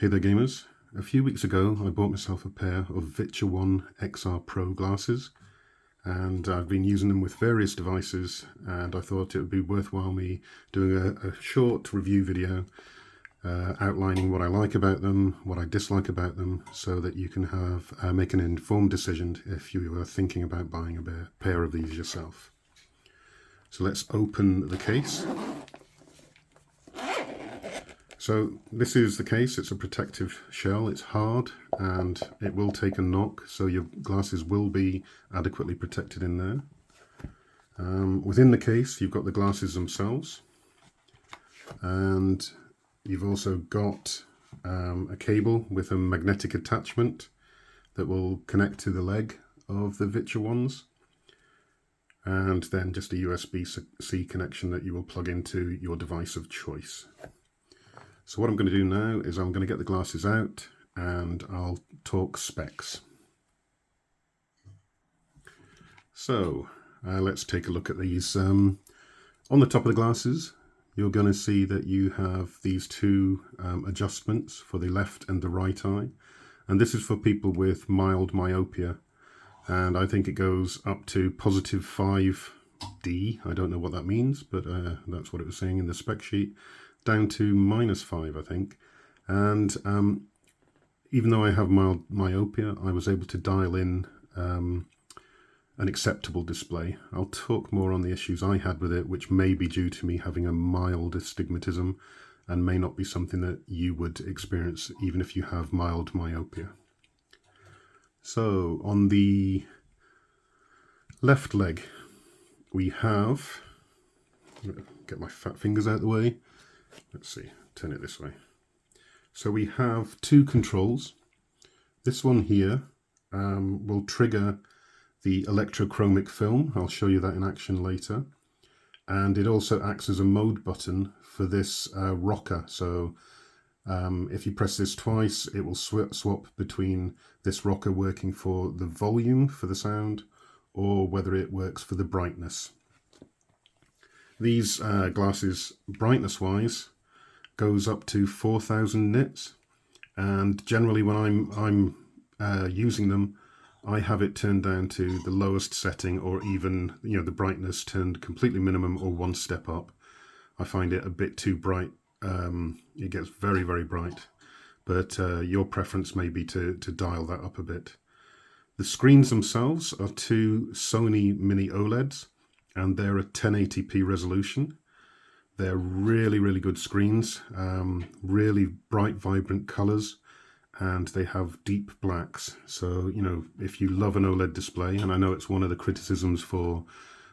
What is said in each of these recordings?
Hey there gamers, a few weeks ago I bought myself a pair of Viture XR Pro glasses and I've been using them with various devices, and I thought it would be worthwhile me doing a short review video outlining what I like about them, what I dislike about them, so that you can make an informed decision if you are thinking about buying a pair of these yourself. So let's open the case. So this is the case. It's a protective shell. It's hard and it will take a knock, so your glasses will be adequately protected in there. Within the case you've got the glasses themselves, and you've also got a cable with a magnetic attachment that will connect to the leg of the Viture ones, and then just a USB-C connection that you will plug into your device of choice. So what I'm going to do now is I'm going to get the glasses out and I'll talk specs. So let's take a look at these. On the top of the glasses you're going to see that you have these two adjustments for the left and the right eye, and this is for people with mild myopia, and I think it goes up to positive 5D. I don't know what that means, but that's what it was saying in the spec sheet. Down to -5, I think. And even though I have mild myopia, I was able to dial in an acceptable display. I'll talk more on the issues I had with it, which may be due to me having a mild astigmatism and may not be something that you would experience even if you have mild myopia. So on the left leg we have, get my fat fingers out of the way. Let's see, turn it this way. So we have two controls. This one here will trigger the electrochromic film. I'll show you that in action later. And it also acts as a mode button for this rocker. So if you press this twice, it will swap between this rocker working for the volume for the sound, or whether it works for the brightness. These glasses, brightness-wise, goes up to 4,000 nits, and generally when I'm using them, I have it turned down to the lowest setting, or even the brightness turned completely minimum or one step up. I find it a bit too bright. It gets very, very bright, but your preference may be to dial that up a bit. The screens themselves are two Sony mini OLEDs, and they're a 1080p resolution. They're really, really good screens, really bright, vibrant colors, and they have deep blacks. So, if you love an OLED display, and I know it's one of the criticisms for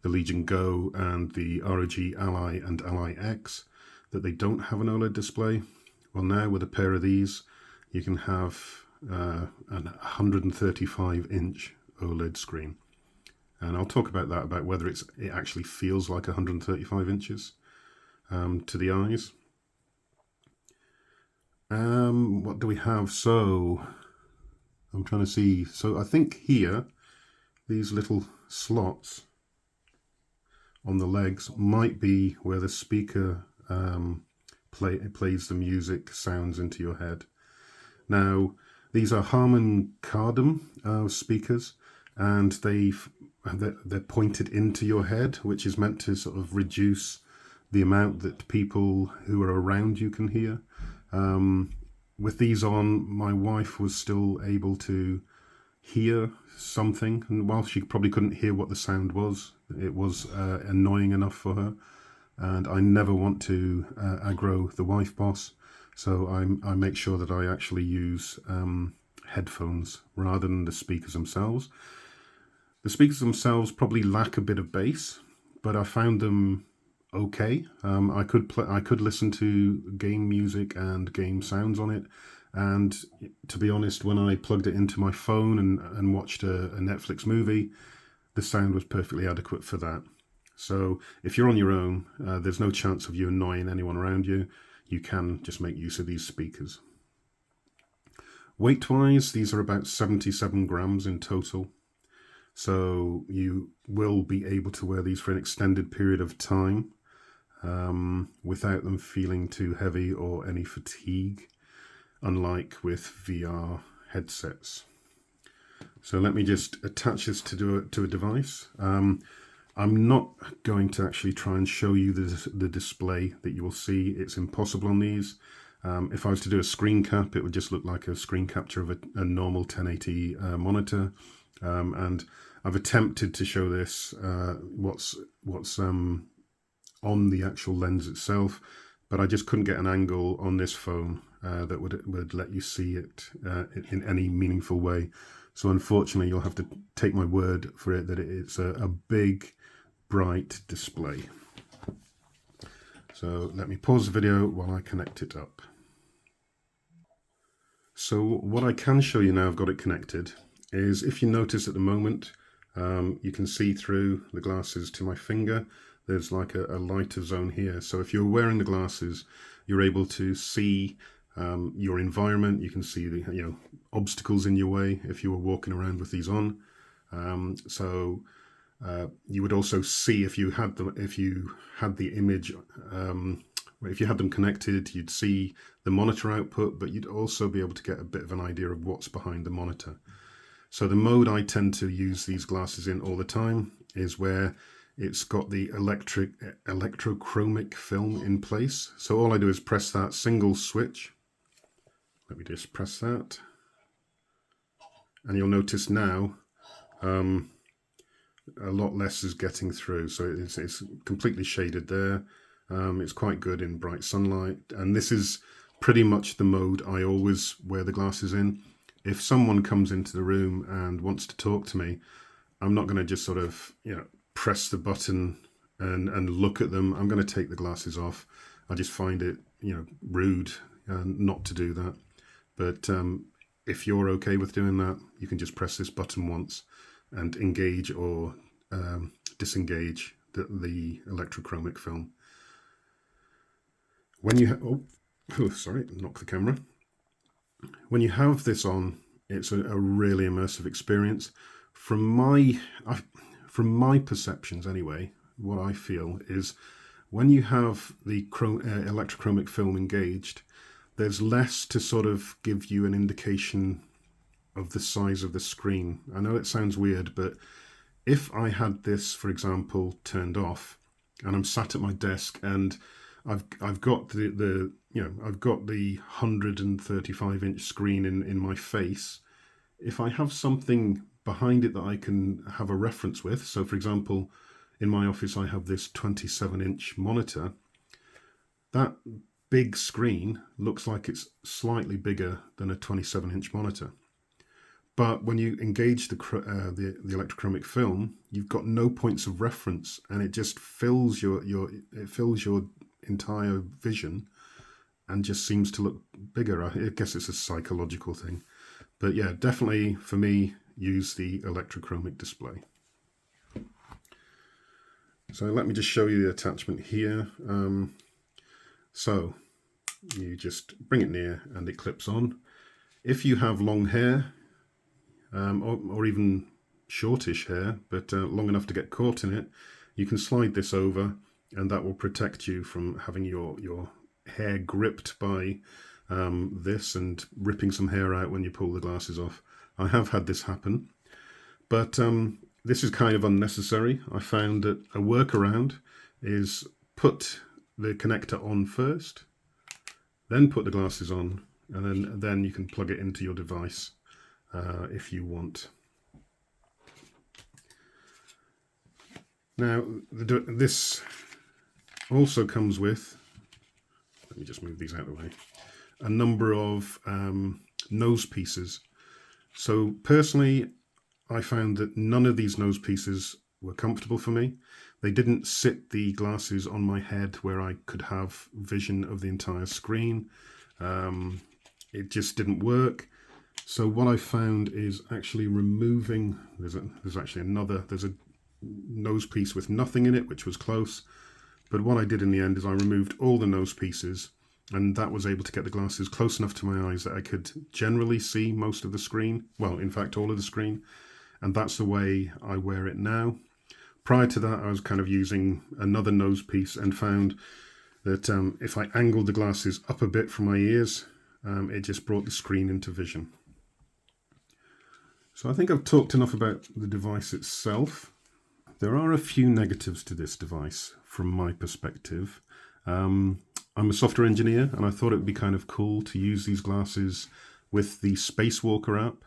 the Legion Go and the ROG Ally and Ally X, that they don't have an OLED display. Well, now with a pair of these, you can have an 135-inch OLED screen. And I'll talk about that, about whether it actually feels like 135 inches to the eyes. What do we have? So I'm trying to see. So I think here, these little slots on the legs might be where the speaker plays the music sounds into your head. Now, these are Harman Kardon speakers, and they're pointed into your head, which is meant to sort of reduce the amount that people who are around you can hear. With these on, my wife was still able to hear something, and while she probably couldn't hear what the sound was, it was annoying enough for her. And I never want to aggro the wife boss, so I make sure that I actually use headphones rather than the speakers themselves. The speakers themselves probably lack a bit of bass, but I found them okay. I could listen to game music and game sounds on it, and to be honest, when I plugged it into my phone and watched a Netflix movie, the sound was perfectly adequate for that. So if you're on your own, there's no chance of you annoying anyone around you. You can just make use of these speakers. Weight-wise, these are about 77 grams in total. So you will be able to wear these for an extended period of time without them feeling too heavy or any fatigue. unlike with VR headsets. So let me just attach this to a device. I'm not going to actually try and show you the display that you will see. It's impossible on these. If I was to do a screen cap, it would just look like a screen capture of a normal 1080 monitor. And I've attempted to show this what's on the actual lens itself, but I just couldn't get an angle on this phone that would let you see it in any meaningful way. So unfortunately, you'll have to take my word for it that it's a big, bright display. So let me pause the video while I connect it up. So what I can show you now I've got it connected is, if you notice at the moment, you can see through the glasses to my finger. There's like a lighter zone here. So if you're wearing the glasses, you're able to see your environment. You can see the obstacles in your way if you were walking around with these on. You would also see if you had the image. If you had them connected, you'd see the monitor output, but you'd also be able to get a bit of an idea of what's behind the monitor. So the mode I tend to use these glasses in all the time is where it's got the electrochromic film in place. So all I do is press that single switch. Let me just press that. And you'll notice now a lot less is getting through. So it's completely shaded there. It's quite good in bright sunlight. And this is pretty much the mode I always wear the glasses in. If someone comes into the room and wants to talk to me, I'm not going to just sort of, press the button and look at them. I'm going to take the glasses off. I just find it, rude not to do that. But if you're okay with doing that, you can just press this button once and engage or disengage the electrochromic film. When you sorry, knock the camera. When you have this on, it's a really immersive experience. From my perceptions anyway, what I feel is when you have the electrochromic film engaged, there's less to sort of give you an indication of the size of the screen. I know it sounds weird, but if I had this, for example, turned off, and I'm sat at my desk and I've got the 135-inch screen in my face. If I have something behind it that I can have a reference with, so for example, in my office I have this 27-inch monitor. That big screen looks like it's slightly bigger than a 27-inch monitor. But when you engage the electrochromic film, you've got no points of reference, and it just fills your entire vision and just seems to look bigger. I guess it's a psychological thing. But yeah, definitely for me, use the electrochromic display. So let me just show you the attachment here. So you just bring it near and it clips on. If you have long hair, or even shortish hair, but long enough to get caught in it, you can slide this over, and that will protect you from having your hair gripped by this and ripping some hair out when you pull the glasses off. I have had this happen, but this is kind of unnecessary. I found that a workaround is put the connector on first, then put the glasses on, and then you can plug it into your device if you want. Now, this also comes with, let me just move these out of the way, a number of nose pieces. So personally, I found that none of these nose pieces were comfortable for me. They didn't sit the glasses on my head where I could have vision of the entire screen. It just didn't work. So what I found is actually removing, there's a nose piece with nothing in it, which was close. But what I did in the end is I removed all the nose pieces, and that was able to get the glasses close enough to my eyes that I could generally see most of the screen. Well, in fact, all of the screen. And that's the way I wear it now. Prior to that, I was kind of using another nose piece and found that if I angled the glasses up a bit from my ears, it just brought the screen into vision. So I think I've talked enough about the device itself. There are a few negatives to this device from my perspective. I'm a software engineer, and I thought it would be kind of cool to use these glasses with the Spacewalker app.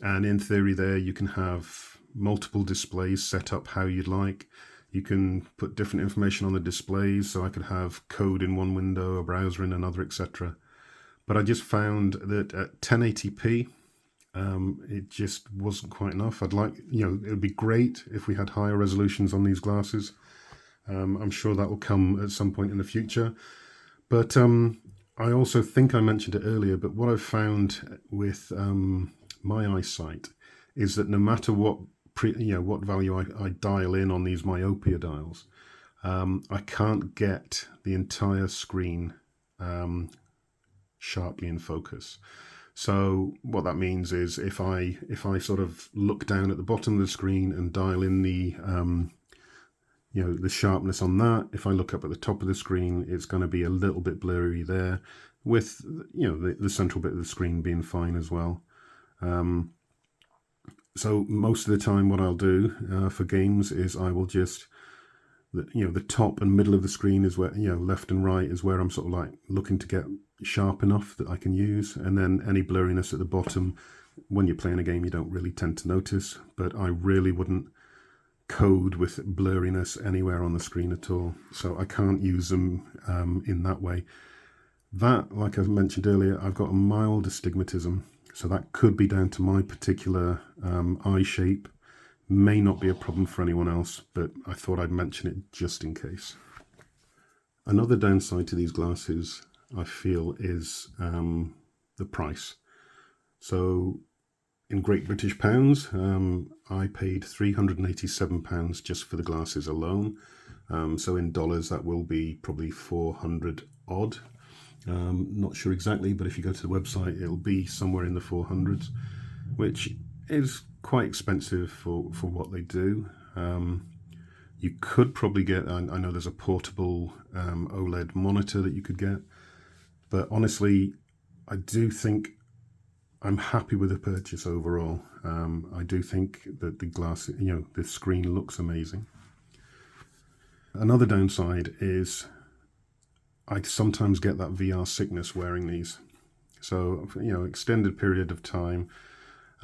And in theory there you can have multiple displays set up how you'd like. You can put different information on the displays, so I could have code in one window, a browser in another, etc. But I just found that at 1080p, it just wasn't quite enough. I'd like, it would be great if we had higher resolutions on these glasses. I'm sure that will come at some point in the future. But I also think I mentioned it earlier, but what I've found with my eyesight is that no matter what what value I dial in on these myopia dials, I can't get the entire screen sharply in focus. So what that means is if I sort of look down at the bottom of the screen and dial in the the sharpness on that, if I look up at the top of the screen, it's going to be a little bit blurry there, with the central bit of the screen being fine as well. So most of the time what I'll do for games is I will just, the top and middle of the screen is where, left and right is where I'm sort of like looking to get sharp enough that I can use. And then any blurriness at the bottom, when you're playing a game, you don't really tend to notice. But I really wouldn't code with blurriness anywhere on the screen at all. So I can't use them in that way. That, like I mentioned earlier, I've got a mild astigmatism. So that could be down to my particular eye shape. May not be a problem for anyone else, but I thought I'd mention it just in case. Another downside to these glasses, I feel, is the price. So in Great British pounds, I paid £387 just for the glasses alone. So in dollars, that will be probably 400 odd. Not sure exactly, but if you go to the website, it'll be somewhere in the 400s, which is quite expensive for what they do. You could probably get, I know there's a portable OLED monitor that you could get, but honestly, I do think I'm happy with the purchase overall. I do think that the glass, the screen looks amazing. Another downside is I sometimes get that VR sickness wearing these. So, extended period of time,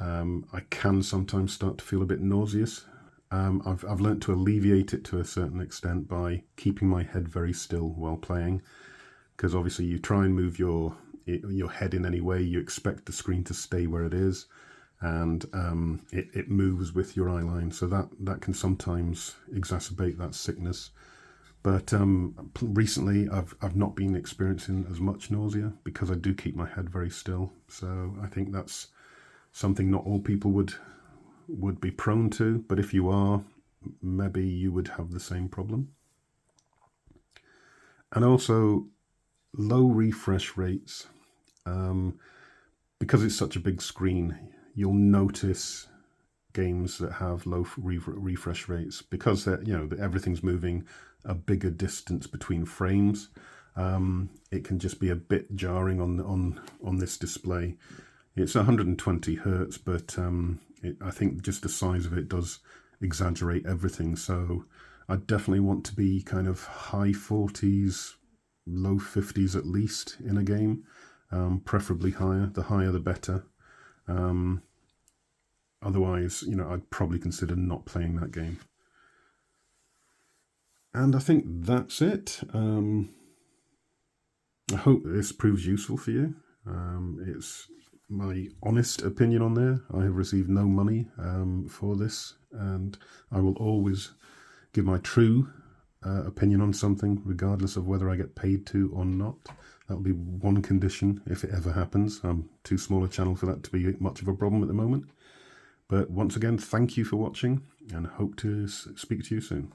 I can sometimes start to feel a bit nauseous. I've learnt to alleviate it to a certain extent by keeping my head very still while playing, because obviously you try and move your head in any way, you expect the screen to stay where it is, and it moves with your eye line, so that can sometimes exacerbate that sickness. But recently I've not been experiencing as much nausea because I do keep my head very still. So I think that's something not all people would be prone to, but if you are, maybe you would have the same problem. And also low refresh rates. Because it's such a big screen, you'll notice games that have low refresh rates because everything's moving a bigger distance between frames. It can just be a bit jarring on this display. It's 120 hertz, but I think just the size of it does exaggerate everything. So I definitely want to be kind of high 40s, low 50s at least in a game, preferably higher. The higher the better. Otherwise, I'd probably consider not playing that game. And I think that's it. I hope this proves useful for you. It's my honest opinion on there. I have received no money for this, and I will always give my true opinion on something, regardless of whether I get paid to or not. That will be one condition if it ever happens. I'm too small a channel for that to be much of a problem at the moment. But once again, thank you for watching, and hope to speak to you soon.